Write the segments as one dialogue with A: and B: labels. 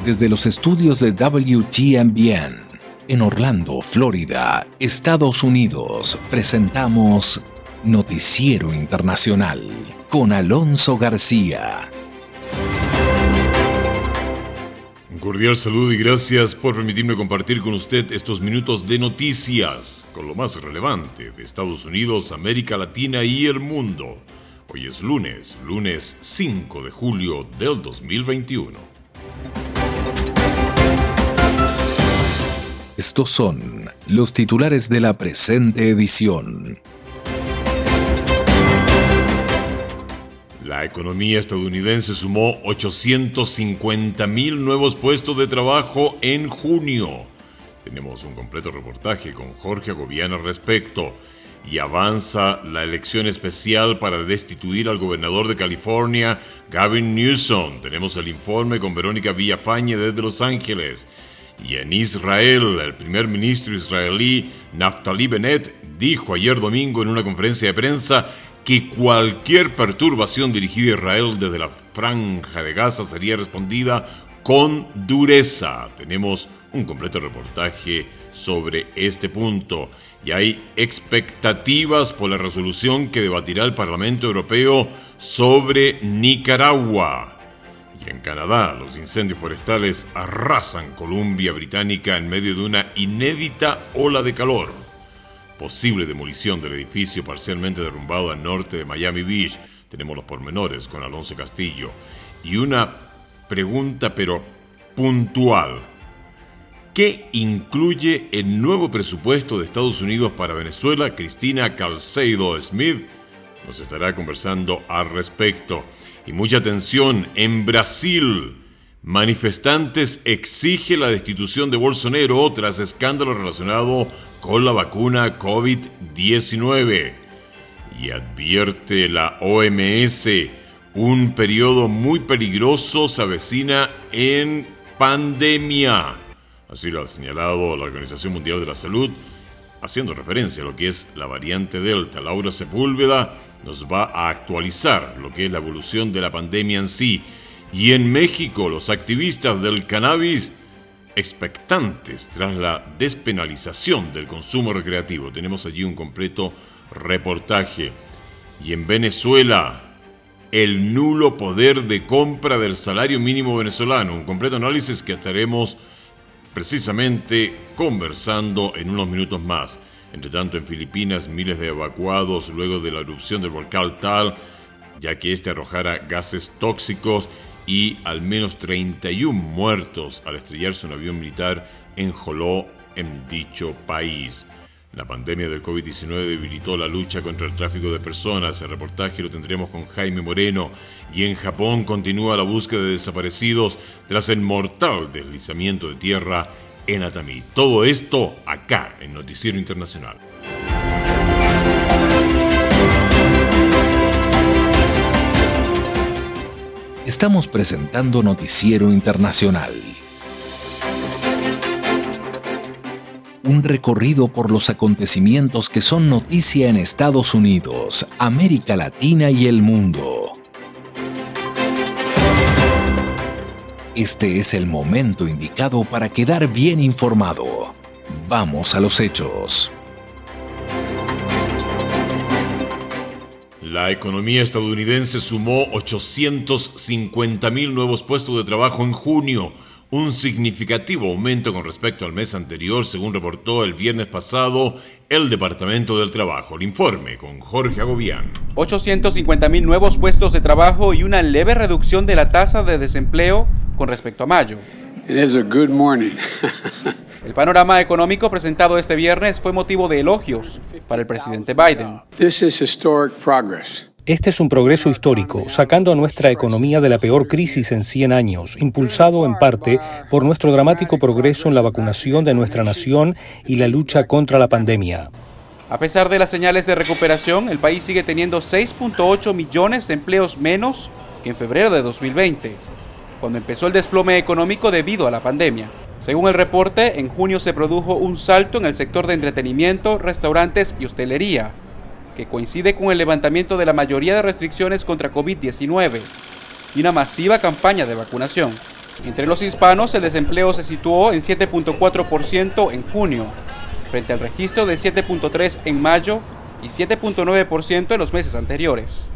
A: Desde los estudios de WTMBN en Orlando, Florida, Estados Unidos, presentamos Noticiero Internacional con Alonso García.
B: Un cordial saludo y gracias por permitirme compartir con usted estos minutos de noticias con lo más relevante de Estados Unidos, América Latina y el mundo. Hoy es lunes 5 de julio del 2021.
A: Estos son los titulares de la presente edición.
B: La economía estadounidense sumó 850,000 nuevos puestos de trabajo en junio. Tenemos un completo reportaje con Jorge Agobián al respecto. Y avanza la elección especial para destituir al gobernador de California, Gavin Newsom. Tenemos el informe con Verónica Villafañe desde Los Ángeles. Y en Israel, el primer ministro israelí, Naftali Bennett, dijo ayer domingo en una conferencia de prensa que cualquier perturbación dirigida a Israel desde la Franja de Gaza sería respondida con dureza. Tenemos un completo reportaje sobre este punto. Y hay expectativas por la resolución que debatirá el Parlamento Europeo sobre Nicaragua. Y en Canadá, los incendios forestales arrasan Columbia Británica en medio de una inédita ola de calor. Posible demolición del edificio parcialmente derrumbado al norte de Miami Beach. Tenemos los pormenores con Alonso Castillo. Y una pregunta, pero puntual. ¿Qué incluye el nuevo presupuesto de Estados Unidos para Venezuela? Cristina Calcedo Smith nos estará conversando al respecto. Y mucha atención, en Brasil, manifestantes exigen la destitución de Bolsonaro tras escándalo relacionado con la vacuna COVID-19. Y advierte la OMS, un periodo muy peligroso se avecina en pandemia. Así lo ha señalado la Organización Mundial de la Salud, haciendo referencia a lo que es la variante Delta. Laura Sepúlveda nos va a actualizar lo que es la evolución de la pandemia en sí. Y en México, los activistas del cannabis expectantes tras la despenalización del consumo recreativo. Tenemos allí un completo reportaje. Y en Venezuela, el nulo poder de compra del salario mínimo venezolano. Un completo análisis que estaremos precisamente conversando en unos minutos más. Entre tanto, en Filipinas, miles de evacuados luego de la erupción del volcán Taal, ya que este arrojara gases tóxicos, y al menos 31 muertos al estrellarse un avión militar en Joló, en dicho país. La pandemia del COVID-19 debilitó la lucha contra el tráfico de personas. El reportaje lo tendremos con Jaime Moreno. Y en Japón continúa la búsqueda de desaparecidos tras el mortal deslizamiento de tierra en Atami. Todo esto acá en Noticiero Internacional.
A: Estamos presentando Noticiero Internacional. Un recorrido por los acontecimientos que son noticia en Estados Unidos, América Latina y el mundo. Este es el momento indicado para quedar bien informado. Vamos a los hechos.
B: La economía estadounidense sumó 850,000 nuevos puestos de trabajo en junio, un significativo aumento con respecto al mes anterior, según reportó el viernes pasado el Departamento del Trabajo. El informe con Jorge Agobián.
C: 850,000 nuevos puestos de trabajo y una leve reducción de la tasa de desempleo con respecto a mayo.
D: It is a good morning.
C: El panorama económico presentado este viernes fue motivo de elogios para el presidente Biden.
D: This is historic progress.
E: Este es un progreso histórico, sacando a nuestra economía de la peor crisis en 100 años, impulsado en parte por nuestro dramático progreso en la vacunación de nuestra nación y la lucha contra la pandemia.
C: A pesar de las señales de recuperación, el país sigue teniendo 6.8 millones de empleos menos que en febrero de 2020, cuando empezó el desplome económico debido a la pandemia. Según el reporte, en junio se produjo un salto en el sector de entretenimiento, restaurantes y hostelería, que coincide con el levantamiento de la mayoría de restricciones contra COVID-19 y una masiva campaña de vacunación. Entre los hispanos, el desempleo se situó en 7.4% en junio, frente al registro de 7.3% en mayo y 7.9% en los meses anteriores.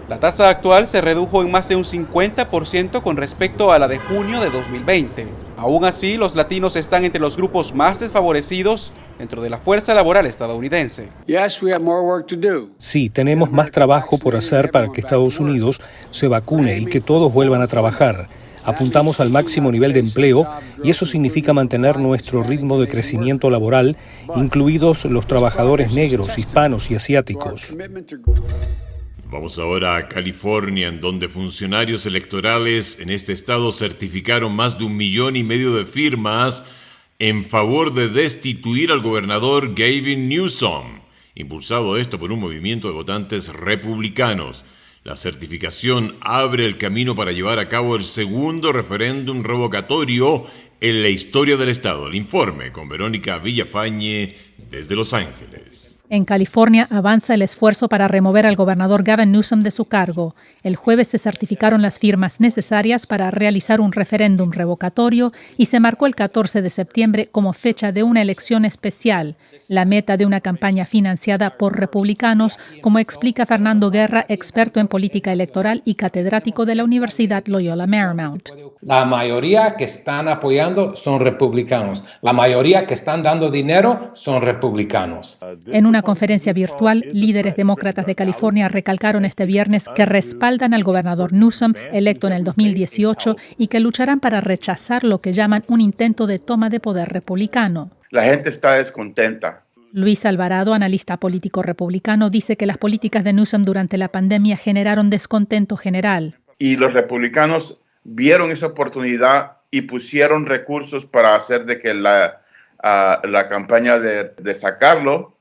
C: La tasa actual se redujo en más de un 50% con respecto a la de junio de 2020. Aún así, los latinos están entre los grupos más desfavorecidos dentro de la fuerza laboral estadounidense.
E: Sí, tenemos más trabajo por hacer para que Estados Unidos se vacune y que todos vuelvan a trabajar. Apuntamos al máximo nivel de empleo y eso significa mantener nuestro ritmo de crecimiento laboral, incluidos los trabajadores negros, hispanos y asiáticos.
B: Vamos ahora a California, en donde funcionarios electorales en este estado certificaron más de 1,5 millones de firmas en favor de destituir al gobernador Gavin Newsom, impulsado esto por un movimiento de votantes republicanos. La certificación abre el camino para llevar a cabo el segundo referéndum revocatorio en la historia del estado. El informe con Verónica Villafañe desde Los Ángeles.
F: En California avanza el esfuerzo para remover al gobernador Gavin Newsom de su cargo. El jueves se certificaron las firmas necesarias para realizar un referéndum revocatorio y se marcó el 14 de septiembre como fecha de una elección especial, la meta de una campaña financiada por republicanos, como explica Fernando Guerra, experto en política electoral y catedrático de la Universidad Loyola Marymount.
G: La mayoría que están apoyando son republicanos. La mayoría que están dando dinero son republicanos.
F: En una conferencia virtual, líderes demócratas de California recalcaron este viernes que respaldan al gobernador Newsom, electo en el 2018, y que lucharán para rechazar lo que llaman un intento de toma de poder republicano.
H: La gente está descontenta.
F: Luis Alvarado, analista político republicano, dice que las políticas de Newsom durante la pandemia generaron descontento general.
H: Y los republicanos vieron esa oportunidad y pusieron recursos para hacer de que la campaña de sacarlo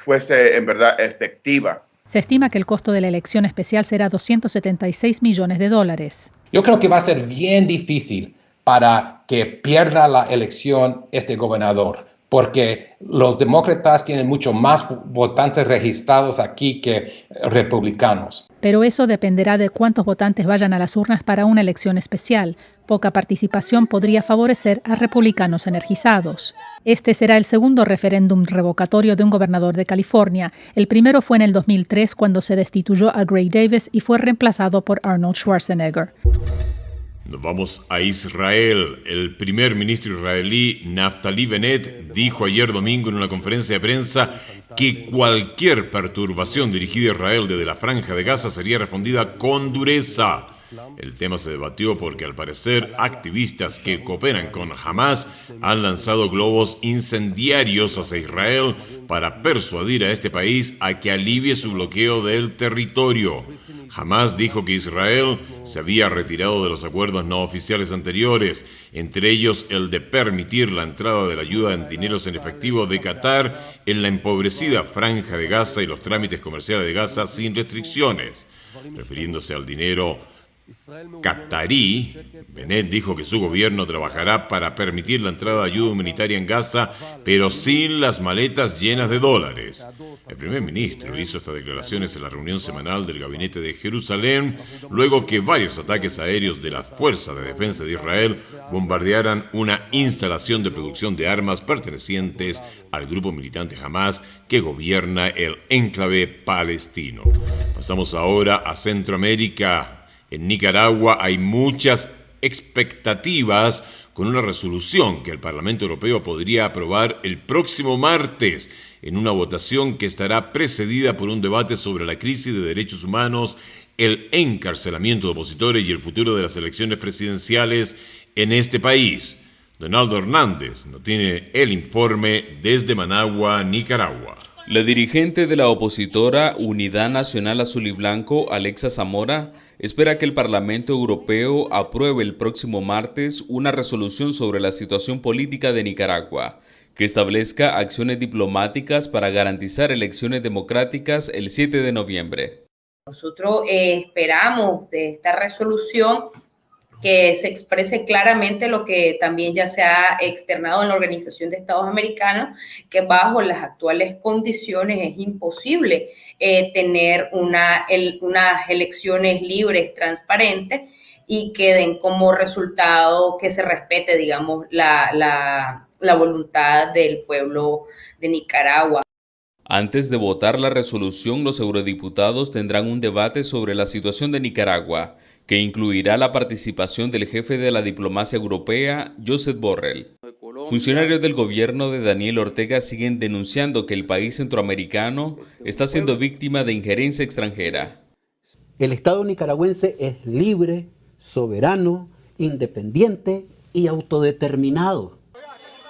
H: fuese en verdad efectiva.
F: Se estima que el costo de la elección especial será $276 millones.
G: Yo creo que va a ser bien difícil para que pierda la elección este gobernador, porque los demócratas tienen mucho más votantes registrados aquí que republicanos.
F: Pero eso dependerá de cuántos votantes vayan a las urnas para una elección especial. Poca participación podría favorecer a republicanos energizados. Este será el segundo referéndum revocatorio de un gobernador de California. El primero fue en el 2003, cuando se destituyó a Gray Davis y fue reemplazado por Arnold Schwarzenegger.
B: Nos vamos a Israel. El primer ministro israelí Naftali Bennett dijo ayer domingo en una conferencia de prensa que cualquier perturbación dirigida a Israel desde la Franja de Gaza sería respondida con dureza. El tema se debatió porque al parecer activistas que cooperan con Hamas han lanzado globos incendiarios hacia Israel para persuadir a este país a que alivie su bloqueo del territorio. Hamas dijo que Israel se había retirado de los acuerdos no oficiales anteriores, entre ellos el de permitir la entrada de la ayuda en dineros en efectivo de Qatar en la empobrecida Franja de Gaza y los trámites comerciales de Gaza sin restricciones. Refiriéndose al dinero qatarí, Bennett dijo que su gobierno trabajará para permitir la entrada de ayuda humanitaria en Gaza, pero sin las maletas llenas de dólares. El primer ministro hizo estas declaraciones en la reunión semanal del gabinete de Jerusalén, luego que varios ataques aéreos de la Fuerza de Defensa de Israel bombardearan una instalación de producción de armas pertenecientes al grupo militante Hamas que gobierna el enclave palestino. Pasamos ahora a Centroamérica. En Nicaragua hay muchas expectativas con una resolución que el Parlamento Europeo podría aprobar el próximo martes en una votación que estará precedida por un debate sobre la crisis de derechos humanos, el encarcelamiento de opositores y el futuro de las elecciones presidenciales en este país. Donaldo Hernández nos tiene el informe desde Managua, Nicaragua.
I: La dirigente de la opositora Unidad Nacional Azul y Blanco, Alexa Zamora, espera que el Parlamento Europeo apruebe el próximo martes una resolución sobre la situación política de Nicaragua, que establezca acciones diplomáticas para garantizar elecciones democráticas el 7 de noviembre.
J: Nosotros esperamos de esta resolución que se exprese claramente lo que también ya se ha externado en la Organización de Estados Americanos, que bajo las actuales condiciones es imposible tener unas elecciones libres, transparentes, y que den como resultado que se respete, digamos, la voluntad del pueblo de Nicaragua.
I: Antes de votar la resolución, los eurodiputados tendrán un debate sobre la situación de Nicaragua, que incluirá la participación del jefe de la diplomacia europea, Josep Borrell. Funcionarios del gobierno de Daniel Ortega siguen denunciando que el país centroamericano está siendo víctima de injerencia extranjera.
K: El Estado nicaragüense es libre, soberano, independiente y autodeterminado.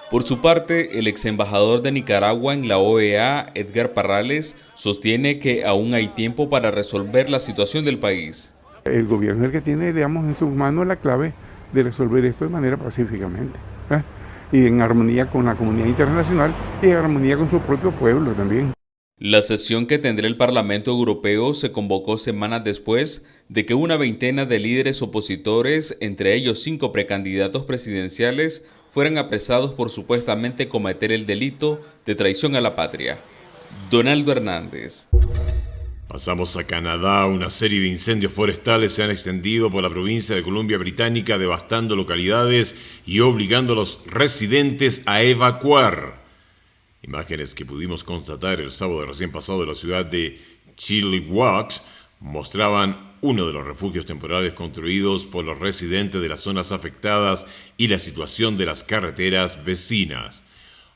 I: Por su parte, el ex embajador de Nicaragua en la OEA, Edgar Parrales, sostiene que aún hay tiempo para resolver la situación del país.
L: El gobierno es el que tiene, digamos, en sus manos la clave de resolver esto de manera pacíficamente, ¿eh? Y en armonía con la comunidad internacional y en armonía con su propio pueblo también.
I: La sesión que tendrá el Parlamento Europeo se convocó semanas después de que una veintena de líderes opositores, entre ellos 5 precandidatos presidenciales, fueran apresados por supuestamente cometer el delito de traición a la patria. Donaldo Hernández.
B: Pasamos a Canadá. Una serie de incendios forestales se han extendido por la provincia de Columbia Británica, devastando localidades y obligando a los residentes a evacuar. Imágenes que pudimos constatar el sábado recién pasado de la ciudad de Chilliwack mostraban uno de los refugios temporales construidos por los residentes de las zonas afectadas y la situación de las carreteras vecinas.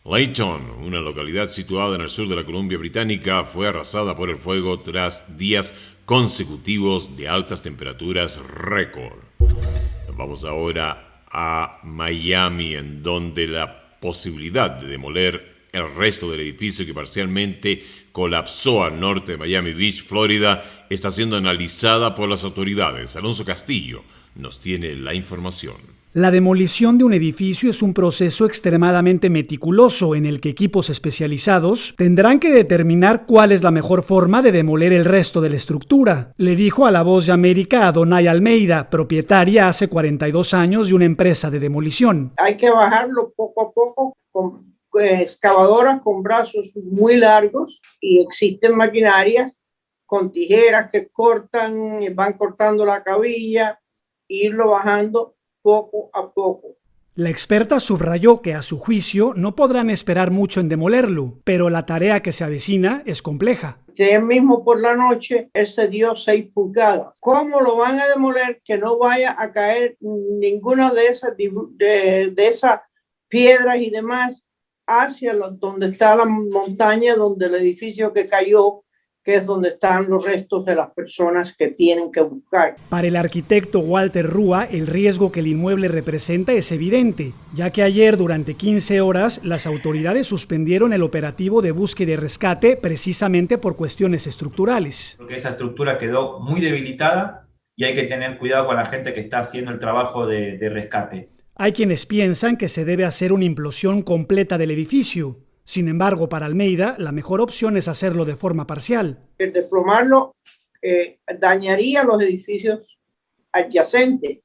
B: Layton, una localidad situada en el sur de la Columbia Británica, fue arrasada por el fuego tras días consecutivos de altas temperaturas récord. Nos vamos ahora a Miami, en donde la posibilidad de demoler el resto del edificio que parcialmente colapsó al norte de Miami Beach, Florida, está siendo analizada por las autoridades. Alonso Castillo nos tiene la información.
M: La demolición de un edificio es un proceso extremadamente meticuloso en el que equipos especializados tendrán que determinar cuál es la mejor forma de demoler el resto de la estructura, le dijo a La Voz de América a Donay Almeida, propietaria hace 42 años de una empresa de demolición.
N: Hay que bajarlo poco a poco con excavadoras con brazos muy largos, y existen maquinarias con tijeras que van cortando la cabilla, irlo bajando poco a poco.
M: La experta subrayó que a su juicio no podrán esperar mucho en demolerlo, pero la tarea que se avecina es compleja.
N: Ayer mismo por la noche él se dio 6 pulgadas. ¿Cómo lo van a demoler? Que no vaya a caer ninguna de esas piedras y demás hacia donde está la montaña, donde el edificio que cayó, que es donde están los restos de las personas que tienen que buscar.
M: Para el arquitecto Walter Rúa, el riesgo que el inmueble representa es evidente, ya que ayer durante 15 horas las autoridades suspendieron el operativo de búsqueda y rescate precisamente por cuestiones estructurales.
O: Porque esa estructura quedó muy debilitada y hay que tener cuidado con la gente que está haciendo el trabajo de rescate.
M: Hay quienes piensan que se debe hacer una implosión completa del edificio. Sin embargo, para Almeida, la mejor opción es hacerlo de forma parcial.
N: El desplomarlo dañaría los edificios adyacentes.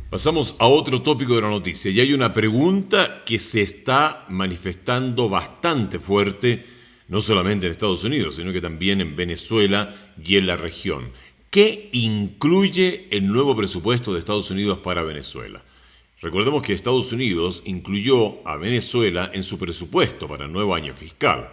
B: Pasamos a otro tópico de la noticia, y hay una pregunta que se está manifestando bastante fuerte, no solamente en Estados Unidos, sino que también en Venezuela y en la región. ¿Qué incluye el nuevo presupuesto de Estados Unidos para Venezuela? Recordemos que Estados Unidos incluyó a Venezuela en su presupuesto para el nuevo año fiscal.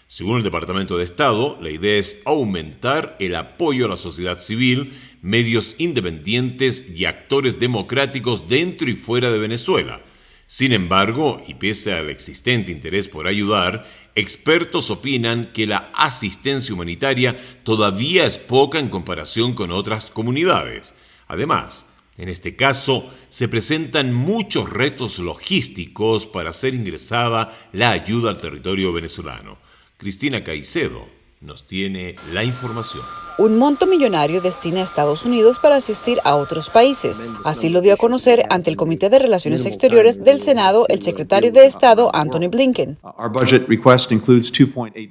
B: Según el Departamento de Estado, la idea es aumentar el apoyo a la sociedad civil, medios independientes y actores democráticos dentro y fuera de Venezuela. Sin embargo, y pese al existente interés por ayudar, expertos opinan que la asistencia humanitaria todavía es poca en comparación con otras comunidades. Además, en este caso, se presentan muchos retos logísticos para hacer ingresada la ayuda al territorio venezolano. Cristina Caicedo nos tiene la información.
P: Un monto millonario destina a Estados Unidos para asistir a otros países. Así lo dio a conocer ante el Comité de Relaciones Exteriores del Senado el secretario de Estado, Anthony Blinken.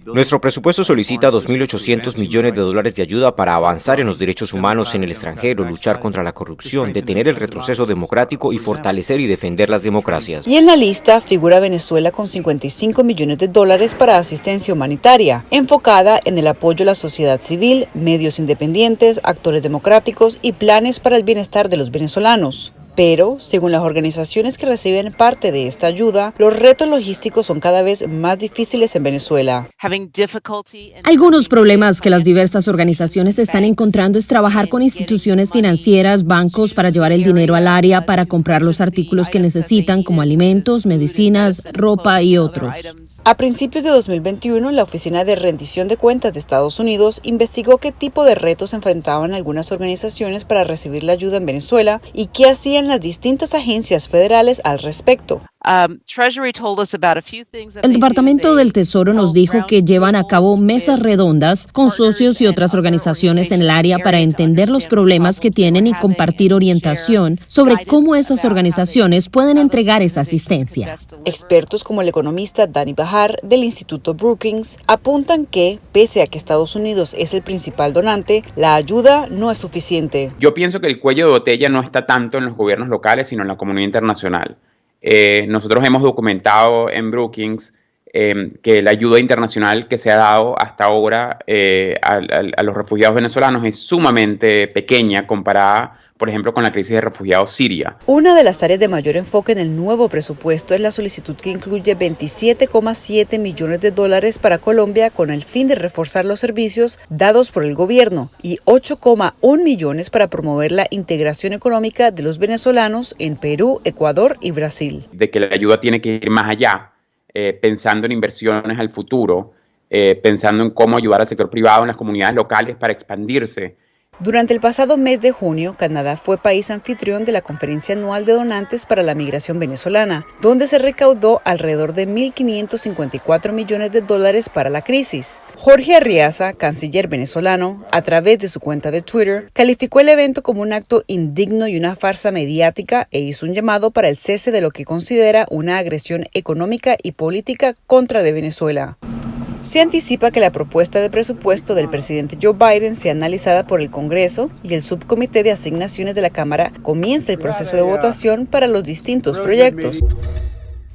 Q: Nuestro presupuesto solicita $2.800 millones de ayuda para avanzar en los derechos humanos en el extranjero, luchar contra la corrupción, detener el retroceso democrático y fortalecer y defender las democracias.
P: Y en la lista figura Venezuela con $55 millones para asistencia humanitaria, enfocada en el apoyo a la sociedad civil, medios medios independientes, actores democráticos y planes para el bienestar de los venezolanos. Pero, según las organizaciones que reciben parte de esta ayuda, los retos logísticos son cada vez más difíciles en Venezuela.
R: Algunos problemas que las diversas organizaciones están encontrando es trabajar con instituciones financieras, bancos para llevar el dinero al área para comprar los artículos que necesitan como alimentos, medicinas, ropa y otros.
P: A principios de 2021, la Oficina de Rendición de Cuentas de Estados Unidos investigó qué tipo de retos enfrentaban algunas organizaciones para recibir la ayuda en Venezuela y qué hacían las distintas agencias federales al respecto.
R: El Departamento del Tesoro nos dijo que llevan a cabo mesas redondas con socios y otras organizaciones en el área para entender los problemas que tienen y compartir orientación sobre cómo esas organizaciones pueden entregar esa asistencia.
P: Expertos como el economista Dani Bahar del Instituto Brookings apuntan que, pese a que Estados Unidos es el principal donante, la ayuda no es suficiente.
S: Yo pienso que el cuello de botella no está tanto en los gobiernos locales, sino en la comunidad internacional. Nosotros hemos documentado en Brookings que la ayuda internacional que se ha dado hasta ahora a los refugiados venezolanos es sumamente pequeña comparada, por ejemplo, con la crisis de refugiados siria.
P: Una de las áreas de mayor enfoque en el nuevo presupuesto es la solicitud que incluye $27,7 millones para Colombia con el fin de reforzar los servicios dados por el gobierno y $8,1 millones para promover la integración económica de los venezolanos en Perú, Ecuador y Brasil.
S: De que la ayuda tiene que ir más allá, pensando en inversiones al futuro, pensando en cómo ayudar al sector privado en las comunidades locales para expandirse.
P: Durante el pasado mes de junio, Canadá fue país anfitrión de la Conferencia Anual de Donantes para la Migración Venezolana, donde se recaudó alrededor de $1.554 millones para la crisis. Jorge Arriaza, canciller venezolano, a través de su cuenta de Twitter, calificó el evento como un acto indigno y una farsa mediática e hizo un llamado para el cese de lo que considera una agresión económica y política contra de Venezuela. Se anticipa que la propuesta de presupuesto del presidente Joe Biden sea analizada por el Congreso y el subcomité de asignaciones de la Cámara comienza el proceso de votación para los distintos proyectos.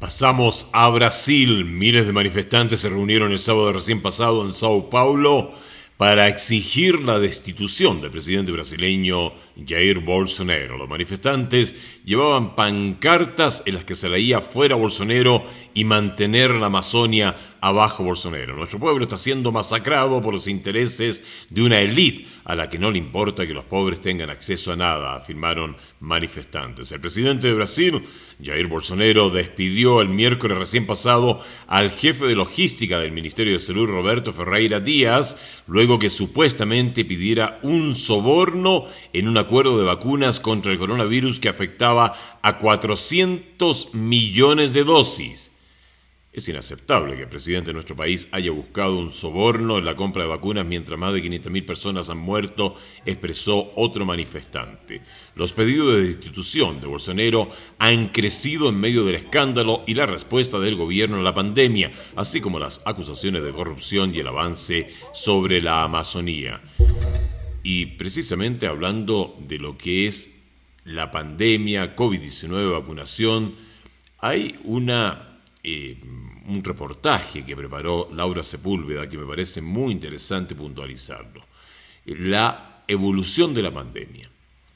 B: Pasamos a Brasil. Miles de manifestantes se reunieron el sábado recién pasado en Sao Paulo para exigir la destitución del presidente brasileño Jair Bolsonaro. Los manifestantes llevaban pancartas en las que se leía "fuera Bolsonaro" y "mantener la Amazonia abajo Bolsonaro". Nuestro pueblo está siendo masacrado por los intereses de una élite a la que no le importa que los pobres tengan acceso a nada, afirmaron manifestantes. El presidente de Brasil, Jair Bolsonaro, despidió el miércoles recién pasado al jefe de logística del Ministerio de Salud, Roberto Ferreira Díaz, luego que supuestamente pidiera un soborno en un acuerdo de vacunas contra el coronavirus que afectaba a 400 millones de dosis. Es inaceptable que el presidente de nuestro país haya buscado un soborno en la compra de vacunas mientras más de 500.000 personas han muerto, expresó otro manifestante. Los pedidos de destitución de Bolsonaro han crecido en medio del escándalo y la respuesta del gobierno a la pandemia, así como las acusaciones de corrupción y el avance sobre la Amazonía. Y precisamente hablando de lo que es la pandemia, COVID-19, vacunación, hay un reportaje que preparó Laura Sepúlveda que me parece muy interesante puntualizarlo. La evolución de la pandemia.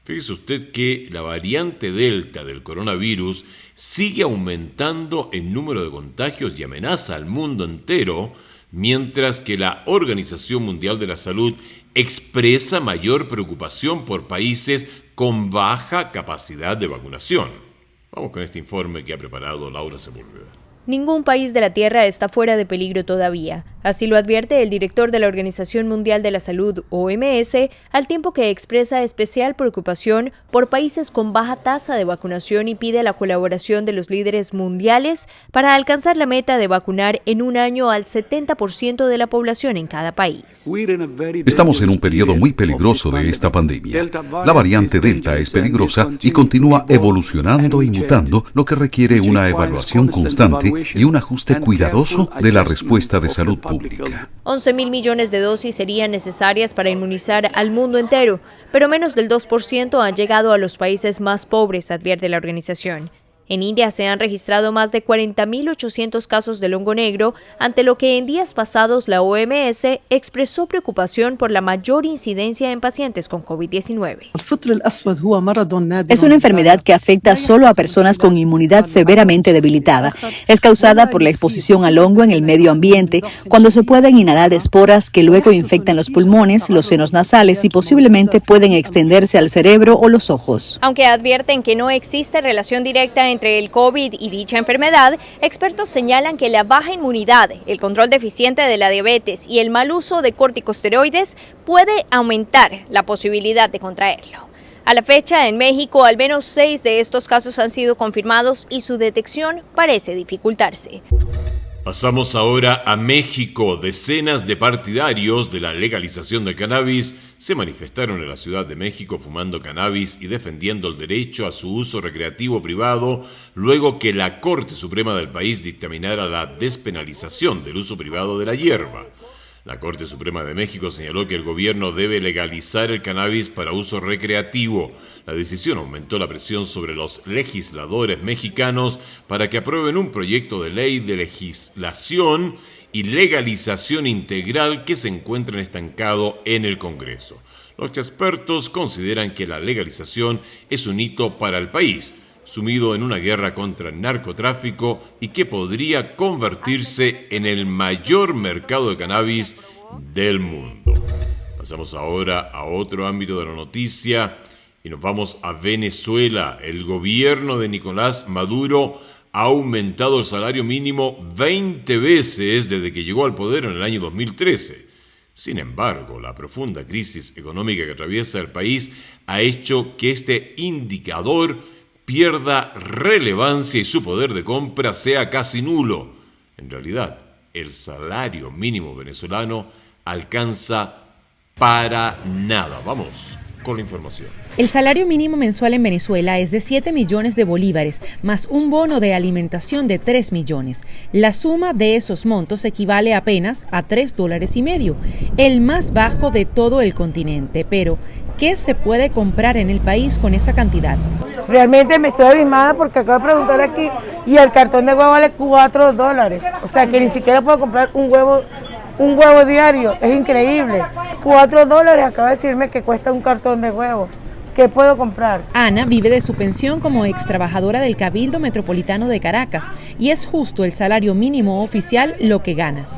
B: Fíjese usted que la variante Delta del coronavirus sigue aumentando en número de contagios y amenaza al mundo entero, mientras que la Organización Mundial de la Salud expresa mayor preocupación por países con baja capacidad de vacunación. Vamos con este informe que ha preparado Laura Sepúlveda.
T: Ningún país de la Tierra está fuera de peligro todavía. Así lo advierte el director de la Organización Mundial de la Salud, OMS, al tiempo que expresa especial preocupación por países con baja tasa de vacunación y pide la colaboración de los líderes mundiales para alcanzar la meta de vacunar en un año al 70% de la población en cada país.
U: Estamos en un periodo muy peligroso de esta pandemia. La variante Delta es peligrosa y continúa evolucionando y mutando, lo que requiere una evaluación constante y un ajuste cuidadoso de la respuesta de salud pública.
T: 11.000 millones de dosis serían necesarias para inmunizar al mundo entero, pero menos del 2% han llegado a los países más pobres, advierte la organización. En India se han registrado más de 40.800 casos del hongo negro, ante lo que en días pasados la OMS expresó preocupación por la mayor incidencia en pacientes con COVID-19.
A: Es una enfermedad que afecta solo a personas con inmunidad severamente debilitada. Es causada por la exposición al hongo en el medio ambiente, cuando se pueden inhalar esporas que luego infectan los pulmones, los senos nasales y posiblemente pueden extenderse al cerebro o los ojos.
T: Aunque advierten que no existe relación directa entre el COVID y dicha enfermedad, expertos señalan que la baja inmunidad, el control deficiente de la diabetes y el mal uso de corticosteroides puede aumentar la posibilidad de contraerlo. A la fecha, en México, al menos 6 de estos casos han sido confirmados y su detección parece dificultarse.
B: Pasamos ahora a México. Decenas de partidarios de la legalización del cannabis se manifestaron en la Ciudad de México fumando cannabis y defendiendo el derecho a su uso recreativo privado, luego que la Corte Suprema del país dictaminara la despenalización del uso privado de la hierba. La Corte Suprema de México señaló que el gobierno debe legalizar el cannabis para uso recreativo. La decisión aumentó la presión sobre los legisladores mexicanos para que aprueben un proyecto de ley de legislación y legalización integral que se encuentra estancado en el Congreso. Los expertos consideran que la legalización es un hito para el país, sumido en una guerra contra el narcotráfico y que podría convertirse en el mayor mercado de cannabis del mundo. Pasamos ahora a otro ámbito de la noticia y nos vamos a Venezuela. El gobierno de Nicolás Maduro ha aumentado el salario mínimo 20 veces desde que llegó al poder en el año 2013. Sin embargo, la profunda crisis económica que atraviesa el país ha hecho que este indicador pierda relevancia y su poder de compra sea casi nulo. En realidad, el salario mínimo venezolano alcanza para nada. Vamos con la información.
V: El salario mínimo mensual en Venezuela es de 7 millones de bolívares, más un bono de alimentación de 3 millones. La suma de esos montos equivale apenas a $3.50, el más bajo de todo el continente. Pero, ¿qué se puede comprar en el país con esa cantidad?
W: Realmente me estoy abismada porque acabo de preguntar aquí y el cartón de huevo vale $4. O sea que ni siquiera puedo comprar un huevo diario. Es increíble. $4 acaba de decirme que cuesta un cartón de huevo. ¿Qué puedo comprar?
V: Ana vive de su pensión como ex trabajadora del Cabildo Metropolitano de Caracas y es justo el salario mínimo oficial lo que gana.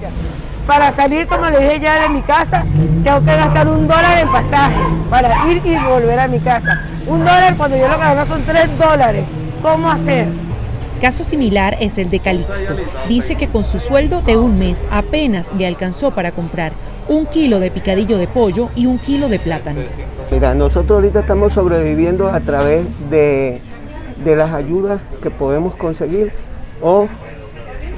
W: Para salir, como le dije ya, de mi casa, tengo que gastar $1 en pasaje para ir y volver a mi casa. $1 cuando yo lo que gano son $3. ¿Cómo hacer?
V: Caso similar es el de Calixto. Dice que con su sueldo de un mes apenas le alcanzó para comprar 1 kilo de picadillo de pollo y 1 kilo de plátano.
X: Mira, nosotros ahorita estamos sobreviviendo a través de las ayudas que podemos conseguir o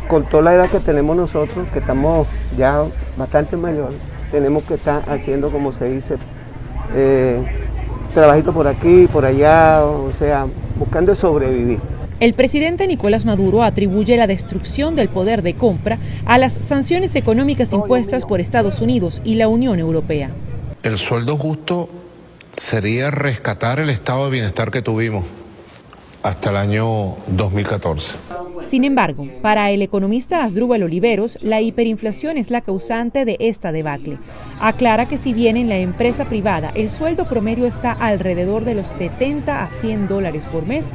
X: con toda la edad que tenemos nosotros, que estamos ya bastante mayores, tenemos que estar haciendo, como se dice, trabajito por aquí, por allá, o sea, buscando sobrevivir.
V: El presidente Nicolás Maduro atribuye la destrucción del poder de compra a las sanciones económicas impuestas por Estados Unidos y la Unión Europea.
Y: El sueldo justo sería rescatar el estado de bienestar que tuvimos hasta el año 2014.
V: Sin embargo, para el economista Asdrúbal Oliveros, la hiperinflación es la causante de esta debacle. Aclara que si bien en la empresa privada el sueldo promedio está alrededor de los $70 a $100 por mes,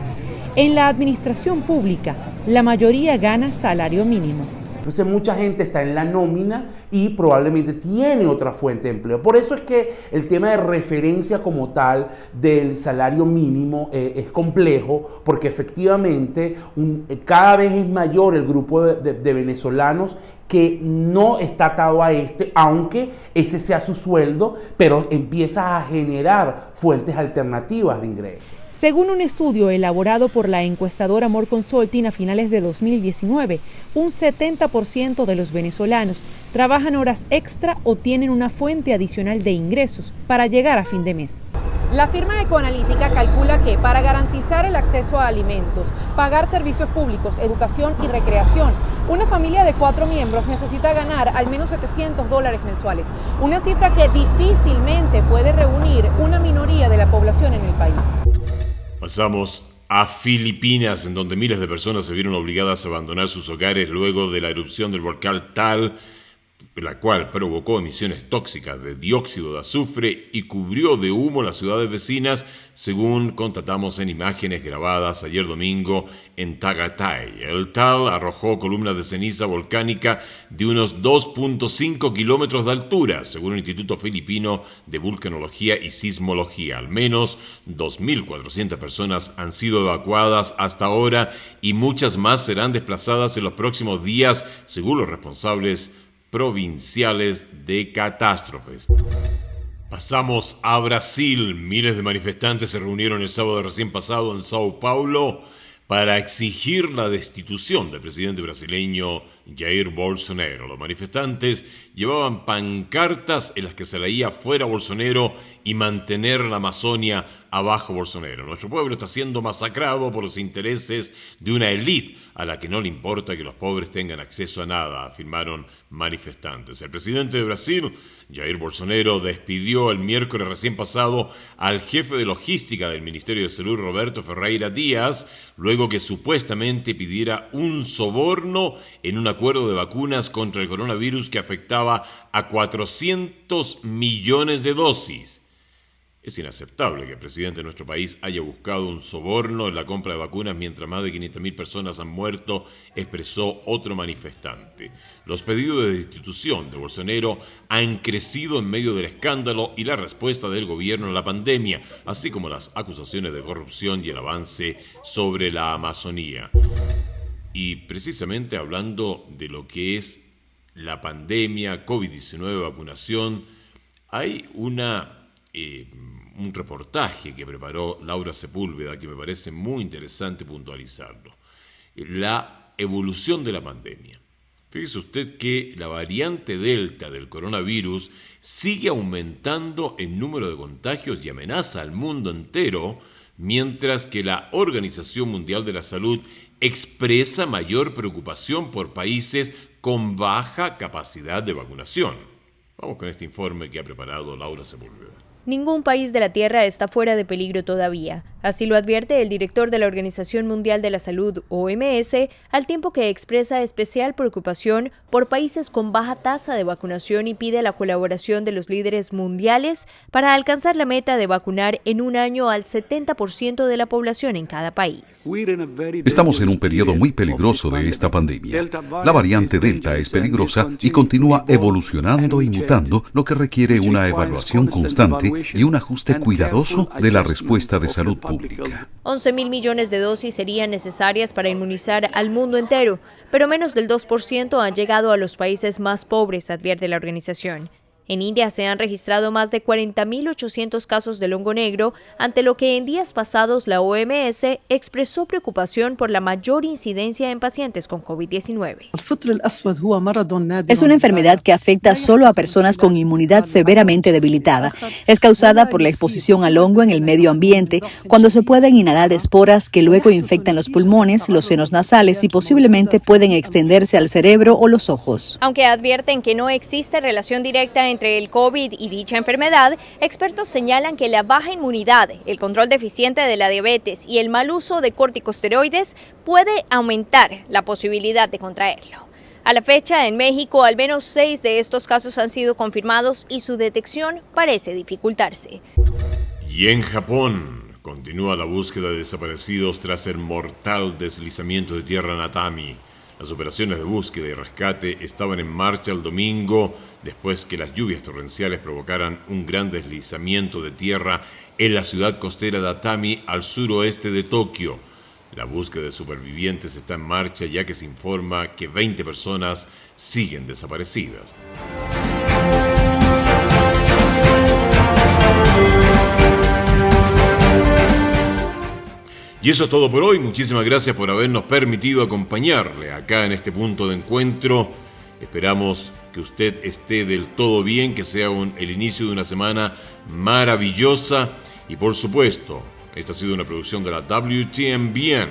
V: en la administración pública la mayoría gana salario mínimo.
Z: Entonces mucha gente está en la nómina y probablemente tiene otra fuente de empleo. Por eso es que el tema de referencia como tal del salario mínimo es complejo, porque efectivamente cada vez es mayor el grupo de venezolanos que no está atado a aunque ese sea su sueldo, pero empieza a generar fuentes alternativas de ingresos.
V: Según un estudio elaborado por la encuestadora More Consulting a finales de 2019, un 70% de los venezolanos trabajan horas extra o tienen una fuente adicional de ingresos para llegar a fin de mes. La firma Ecoanalítica calcula que para garantizar el acceso a alimentos, pagar servicios públicos, educación y recreación, una familia de 4 miembros necesita ganar al menos $700 mensuales, una cifra que difícilmente puede reunir una minoría de la población en el país.
B: Pasamos a Filipinas, en donde miles de personas se vieron obligadas a abandonar sus hogares luego de la erupción del volcán Taal, la cual provocó emisiones tóxicas de dióxido de azufre y cubrió de humo las ciudades vecinas, según constatamos en imágenes grabadas ayer domingo en Tagaytay. El Taal arrojó columnas de ceniza volcánica de unos 2.5 kilómetros de altura, según el Instituto Filipino de Vulcanología y Sismología. Al menos 2.400 personas han sido evacuadas hasta ahora y muchas más serán desplazadas en los próximos días, según los responsables provinciales de catástrofes. Pasamos a Brasil. Miles de manifestantes se reunieron el sábado recién pasado en Sao Paulo para exigir la destitución del presidente brasileño Jair Bolsonaro. Los manifestantes llevaban pancartas en las que se leía "fuera Bolsonaro" y "mantener la Amazonia abajo Bolsonaro". Nuestro pueblo está siendo masacrado por los intereses de una élite a la que no le importa que los pobres tengan acceso a nada, afirmaron manifestantes. El presidente de Brasil, Jair Bolsonaro, despidió el miércoles recién pasado al jefe de logística del Ministerio de Salud, Roberto Ferreira Díaz, luego que supuestamente pidiera un soborno en un acuerdo de vacunas contra el coronavirus que afectaba a 400 millones de dosis. Es inaceptable que el presidente de nuestro país haya buscado un soborno en la compra de vacunas mientras más de 500.000 personas han muerto, expresó otro manifestante. Los pedidos de destitución de Bolsonaro han crecido en medio del escándalo y la respuesta del gobierno a la pandemia, así como las acusaciones de corrupción y el avance sobre la Amazonía. Y precisamente hablando de lo que es la pandemia, COVID-19, vacunación, hay un reportaje que preparó Laura Sepúlveda que me parece muy interesante puntualizarlo. La evolución de la pandemia. Fíjese usted que la variante Delta del coronavirus sigue aumentando en número de contagios y amenaza al mundo entero, mientras que la Organización Mundial de la Salud expresa mayor preocupación por países con baja capacidad de vacunación. Vamos con este informe que ha preparado Laura Sepúlveda.
T: Ningún país de la Tierra está fuera de peligro todavía. Así lo advierte el director de la Organización Mundial de la Salud, OMS, al tiempo que expresa especial preocupación por países con baja tasa de vacunación y pide la colaboración de los líderes mundiales para alcanzar la meta de vacunar en un año al 70% de la población en cada país.
U: Estamos en un periodo muy peligroso de esta pandemia. La variante Delta es peligrosa y continúa evolucionando y mutando, lo que requiere una evaluación constante y un ajuste cuidadoso de la respuesta de salud pública.
T: 11.000 millones de dosis serían necesarias para inmunizar al mundo entero, pero menos del 2% han llegado a los países más pobres, advierte la organización. En India se han registrado más de 40.800 casos del hongo negro, ante lo que en días pasados la OMS expresó preocupación por la mayor incidencia en pacientes con COVID-19.
A: Es una enfermedad que afecta solo a personas con inmunidad severamente debilitada. Es causada por la exposición al hongo en el medio ambiente, cuando se pueden inhalar esporas que luego infectan los pulmones, los senos nasales y posiblemente pueden extenderse al cerebro o los ojos.
T: Aunque advierten que no existe relación directa entre el COVID y dicha enfermedad, expertos señalan que la baja inmunidad, el control deficiente de la diabetes y el mal uso de corticosteroides puede aumentar la posibilidad de contraerlo. A la fecha, en México, al menos 6 de estos casos han sido confirmados y su detección parece dificultarse.
B: Y en Japón, continúa la búsqueda de desaparecidos tras el mortal deslizamiento de tierra en Atami. Las operaciones de búsqueda y rescate estaban en marcha el domingo después que las lluvias torrenciales provocaran un gran deslizamiento de tierra en la ciudad costera de Atami, al suroeste de Tokio. La búsqueda de supervivientes está en marcha, ya que se informa que 20 personas siguen desaparecidas. Y eso es todo por hoy. Muchísimas gracias por habernos permitido acompañarle acá en este punto de encuentro. Esperamos que usted esté del todo bien, que sea el inicio de una semana maravillosa. Y por supuesto, esta ha sido una producción de la WTMBN.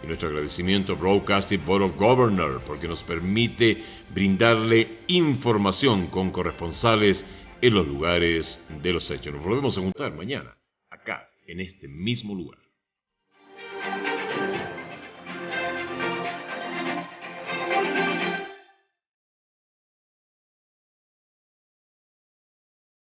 B: Y nuestro agradecimiento a Broadcasting Board of Governors, porque nos permite brindarle información con corresponsales en los lugares de los hechos. Nos volvemos a juntar mañana, acá, en este mismo lugar.